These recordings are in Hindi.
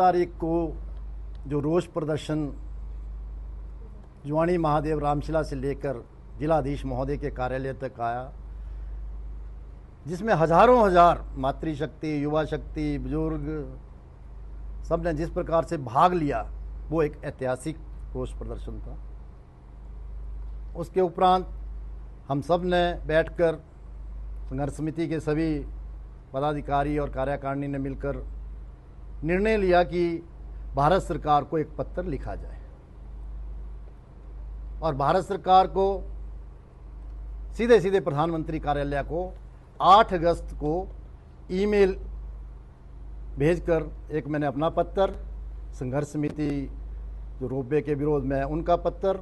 तारीख को जो रोष प्रदर्शन जुवानी महादेव रामशिला से लेकर जिलाधीश महोदय के कार्यालय तक आया, जिसमें हजारों हजार मातृशक्ति, युवा शक्ति, बुजुर्ग सब ने जिस प्रकार से भाग लिया, वो एक ऐतिहासिक रोष प्रदर्शन था। उसके उपरांत हम सब ने बैठकर संघर्ष समिति के सभी पदाधिकारी और कार्यकारिणी ने मिलकर निर्णय लिया कि भारत सरकार को एक पत्र लिखा जाए और भारत सरकार को सीधे सीधे प्रधानमंत्री कार्यालय को 8 अगस्त को ईमेल भेजकर एक मैंने अपना पत्र, संघर्ष समिति जो रोपवे के विरोध में है उनका पत्र,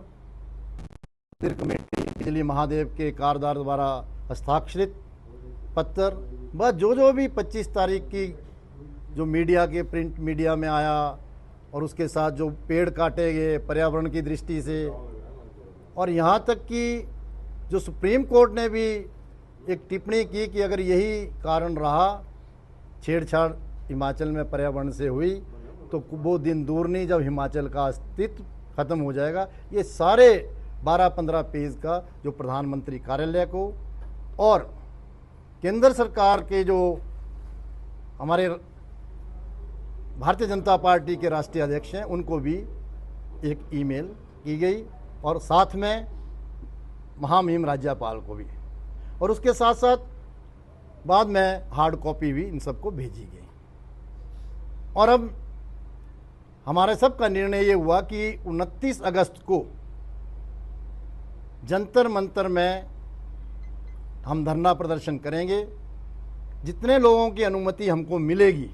कमेटी बिजली महादेव के कार्यदार द्वारा हस्ताक्षरित पत्र, बस जो भी 25 तारीख की जो मीडिया के प्रिंट मीडिया में आया और उसके साथ जो पेड़ काटे गए पर्यावरण की दृष्टि से, और यहाँ तक कि जो सुप्रीम कोर्ट ने भी एक टिप्पणी की कि अगर यही कारण रहा, छेड़छाड़ हिमाचल में पर्यावरण से हुई, तो वो दिन दूर नहीं जब हिमाचल का अस्तित्व खत्म हो जाएगा। ये सारे 12-15 पेज का जो प्रधानमंत्री कार्यालय को और केंद्र सरकार के जो हमारे भारतीय जनता पार्टी के राष्ट्रीय अध्यक्ष हैं उनको भी एक ईमेल की गई और साथ में महामहिम राज्यपाल को भी, और उसके साथ साथ बाद में हार्ड कॉपी भी इन सबको भेजी गई। और अब हमारे सबका निर्णय ये हुआ कि 29 अगस्त को जंतर मंतर में हम धरना प्रदर्शन करेंगे। जितने लोगों की अनुमति हमको मिलेगी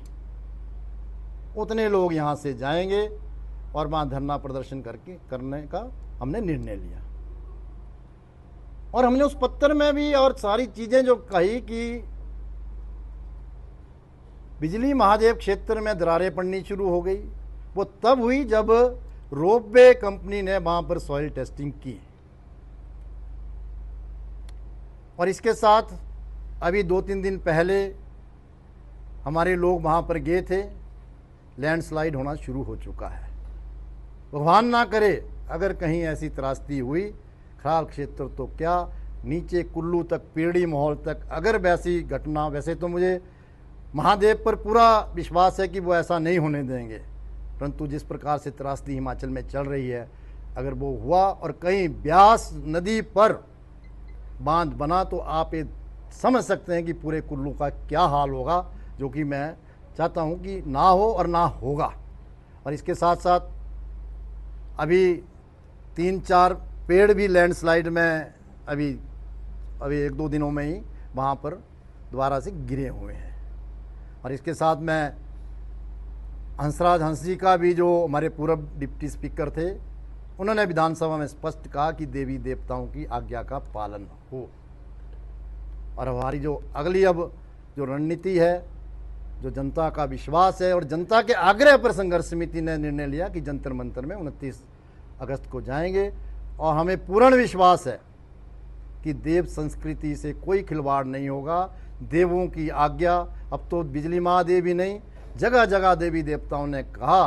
उतने लोग यहाँ से जाएंगे और वहाँ धरना प्रदर्शन करने का हमने निर्णय लिया। और हमने उस पत्र में भी और सारी चीज़ें जो कही कि बिजली महादेव क्षेत्र में दरारें पड़नी शुरू हो गई, वो तब हुई जब रोपवे कंपनी ने वहाँ पर सॉइल टेस्टिंग की। और इसके साथ अभी 2-3 दिन पहले हमारे लोग वहाँ पर गए थे, लैंडस्लाइड होना शुरू हो चुका है। भगवान ना करे अगर कहीं ऐसी त्रासदी हुई, खराल क्षेत्र तो क्या नीचे कुल्लू तक, पीड़ी माहौल तक अगर वैसी घटना, वैसे तो मुझे महादेव पर पूरा विश्वास है कि वो ऐसा नहीं होने देंगे, परंतु जिस प्रकार से त्रासदी हिमाचल में चल रही है, अगर वो हुआ और कहीं ब्यास नदी पर बांध बना तो आप ये समझ सकते हैं कि पूरे कुल्लू का क्या हाल होगा, जो कि मैं चाहता हूं कि ना हो और ना होगा। और इसके साथ साथ अभी 3-4 पेड़ भी लैंडस्लाइड में अभी 1-2 दिनों में ही वहाँ पर दोबारा से गिरे हुए हैं। और इसके साथ में हंसराज हंस जी का भी, जो हमारे पूर्व डिप्टी स्पीकर थे, उन्होंने विधानसभा में स्पष्ट कहा कि देवी देवताओं की आज्ञा का पालन हो। और हमारी जो अगली अब जो रणनीति है, जो जनता का विश्वास है और जनता के आग्रह पर संघर्ष समिति ने निर्णय लिया कि जंतर मंतर में 29 अगस्त को जाएंगे। और हमें पूर्ण विश्वास है कि देव संस्कृति से कोई खिलवाड़ नहीं होगा। देवों की आज्ञा, अब तो बिजली महादेव ही नहीं, जगह जगह देवी देवताओं ने कहा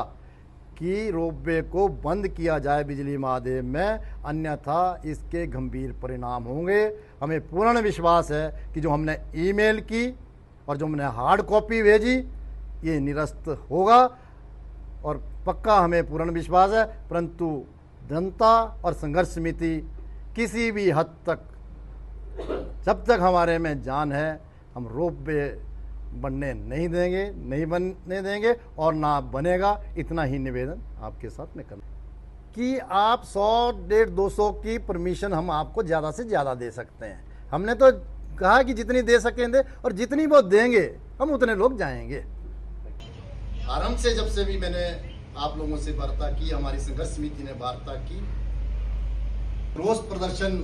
कि रोपवे को बंद किया जाए बिजली महादेव में, अन्यथा इसके गंभीर परिणाम होंगे। हमें पूर्ण विश्वास है कि जो हमने ईमेल की और जो हमने हार्ड कॉपी भेजी ये निरस्त होगा, और पक्का हमें पूर्ण विश्वास है। परंतु जनता और संघर्ष समिति किसी भी हद तक, जब तक हमारे में जान है, हम रोपवे बनने नहीं देंगे, नहीं बनने देंगे और ना बनेगा। इतना ही निवेदन आपके साथ में करना कि आप 100-150-200 की परमिशन हम आपको ज़्यादा से ज़्यादा दे सकते हैं। हमने तो कहा कि जितनी दे सकें दे, और जितनी वो देंगे हम उतने लोग जाएंगे। आरंभ से जब से भी मैंने आप लोगों से वार्ता की, हमारी संघर्ष समिति ने वार्ता की, रोष प्रदर्शन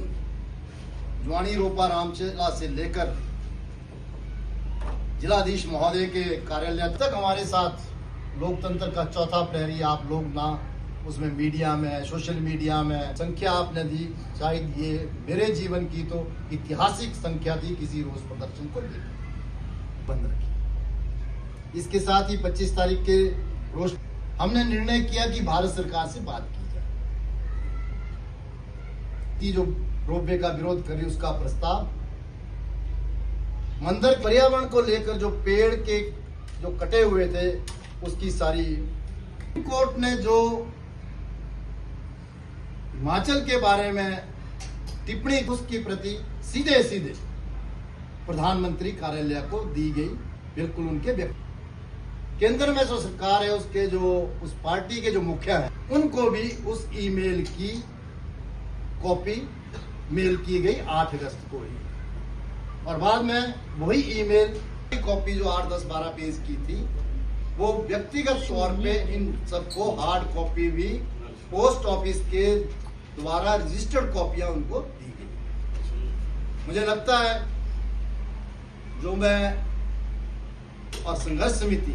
जुवानी रोपा रामशिला से लेकर जिलाधीश महोदय के कार्यालय तक हमारे साथ लोकतंत्र का चौथा प्रहरी आप लोग ना उसमें मीडिया में, सोशल मीडिया में संख्या आपने दी, शायद ये मेरे जीवन की तो ऐतिहासिक संख्या थी किसी रोज प्रदर्शन को लेकर बंद रखी। इसके साथ ही 25 तारीख के रोज हमने निर्णय किया कि भारत सरकार से बात की जाए कि जो रोपवे का विरोध करी उसका प्रस्ताव, मंदिर पर्यावरण को लेकर जो पेड़ के जो कटे हुए थे उसकी सारी, कोर्ट ने जो हिमाचल के बारे में टिप्पणी उसकी प्रति सीधे सीधे प्रधानमंत्री कार्यालय को दी गई, बिल्कुल उनके व्यक्ति। केंद्र में जो सरकार है उसके जो उस पार्टी के जो मुखिया है उनको भी उस ईमेल की कॉपी मेल की गई 8 अगस्त को ही, और बाद में वही ईमेल की कॉपी जो 8, 10, 12 पेज की थी वो व्यक्तिगत तौर पे इन सबको हार्ड कॉपी भी पोस्ट ऑफिस के द्वारा रजिस्टर्ड कॉपियां उनको दी गई। मुझे लगता है जो मैं और संघर्ष समिति